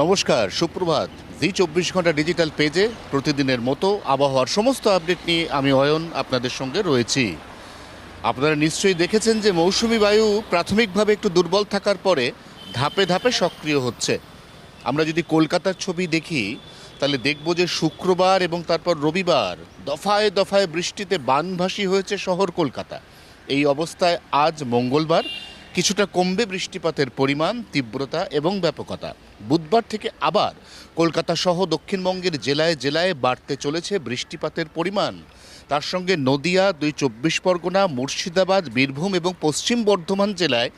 নমস্কার, সুপ্রভাত। জি 24 ঘন্টা ডিজিটাল পেজে প্রতিদিনের মতো আবহাওয়ার সমস্ত আপডেট নিয়ে আমি অয়ন আপনাদের সঙ্গে রয়েছি। আপনারা নিশ্চয়ই দেখেছেন যে মৌসুমি বায়ু প্রাথমিকভাবে একটু দুর্বল থাকার পরে ধাপে ধাপে সক্রিয় হচ্ছে। আমরা যদি কলকাতার ছবি দেখি তাহলে দেখব যে শুক্রবার এবং তারপর রবিবার দফায় দফায় বৃষ্টিতে বানভাসী হয়েছে শহর কলকাতা। এই অবস্থায় আজ মঙ্গলবার কিছুটা কমবে বৃষ্টিপাতের পরিমাণ, তীব্রতা এবং ব্যাপকতা। বুধবার থেকে আবার কলকাতা সহ দক্ষিণবঙ্গের জেলায় জেলায় বাড়তে চলেছে বৃষ্টিপাতের পরিমাণ। তার সঙ্গে নদিয়া, ২ চব্বিশ পরগনা, মুর্শিদাবাদ, বীরভূম এবং পশ্চিম বর্ধমান জেলায়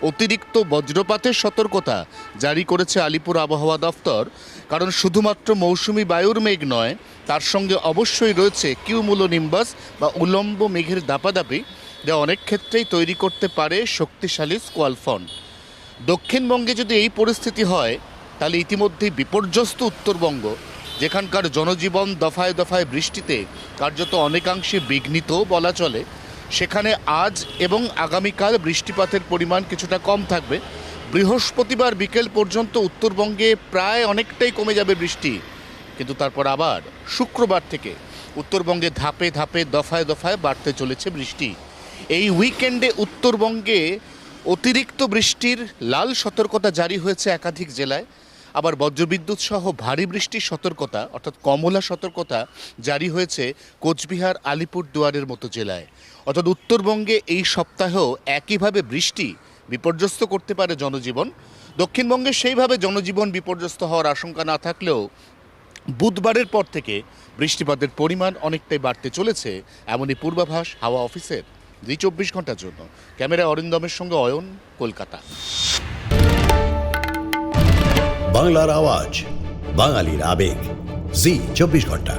অতিরিক্ত বজ্রপাতের সতর্কতা জারি করেছে আলিপুর আবহাওয়া দফতর। কারণ শুধুমাত্র মৌসুমি বায়ুর মেঘ নয়, তার সঙ্গে অবশ্যই রয়েছে কিউমুলোনিম্বাস বা উলম্ব মেঘের দাপাদাপি, যা অনেক ক্ষেত্রেই তৈরি করতে পারে শক্তিশালী স্কোয়াল ফ্রন্ট। দক্ষিণবঙ্গে যদি এই পরিস্থিতি হয় তাহলে ইতিমধ্যেই বিপর্যস্ত উত্তরবঙ্গ, যেখানকার জনজীবন দফায় দফায় বৃষ্টিতে কার্যত অনেকাংশে বিঘ্নিত বলা চলে, সেখানে আজ এবং আগামীকাল বৃষ্টিপাতের পরিমাণ কিছুটা কম থাকবে। বৃহস্পতিবার বিকেল পর্যন্ত উত্তরবঙ্গে প্রায় অনেকটাই কমে যাবে বৃষ্টি, কিন্তু তারপর আবার শুক্রবার থেকে উত্তরবঙ্গে ধাপে ধাপে দফায় দফায় বাড়তে চলেছে বৃষ্টি। এই উইকেন্ডে উত্তরবঙ্গে অতিরিক্ত বৃষ্টির লাল সতর্কতা জারি হয়েছে একাধিক জেলায়। আবার বজ্রবিদ্যুৎ সহ ভারী বৃষ্টির সতর্কতা অর্থাৎ কমলা সতর্কতা জারি হয়েছে কোচবিহার, আলিপুরদুয়ারের মতো জেলায়। অর্থাৎ উত্তরবঙ্গে এই সপ্তাহেও একইভাবে বৃষ্টি বিপর্যস্ত করতে পারে জনজীবন। দক্ষিণবঙ্গে সেইভাবে জনজীবন বিপর্যস্ত হওয়ার আশঙ্কা না থাকলেও বুধবারের পর থেকে বৃষ্টিপাতের পরিমাণ অনেকটাই বাড়তে চলেছে, এমনই পূর্বাভাস হাওয়া অফিসের। জি 24 ঘন্টার জন্য ক্যামেরা অরিন্দমের সঙ্গে অয়ন, কলকাতা। বাংলার আওয়াজ, বাঙালির আবেগ, জি 24 ঘন্টা।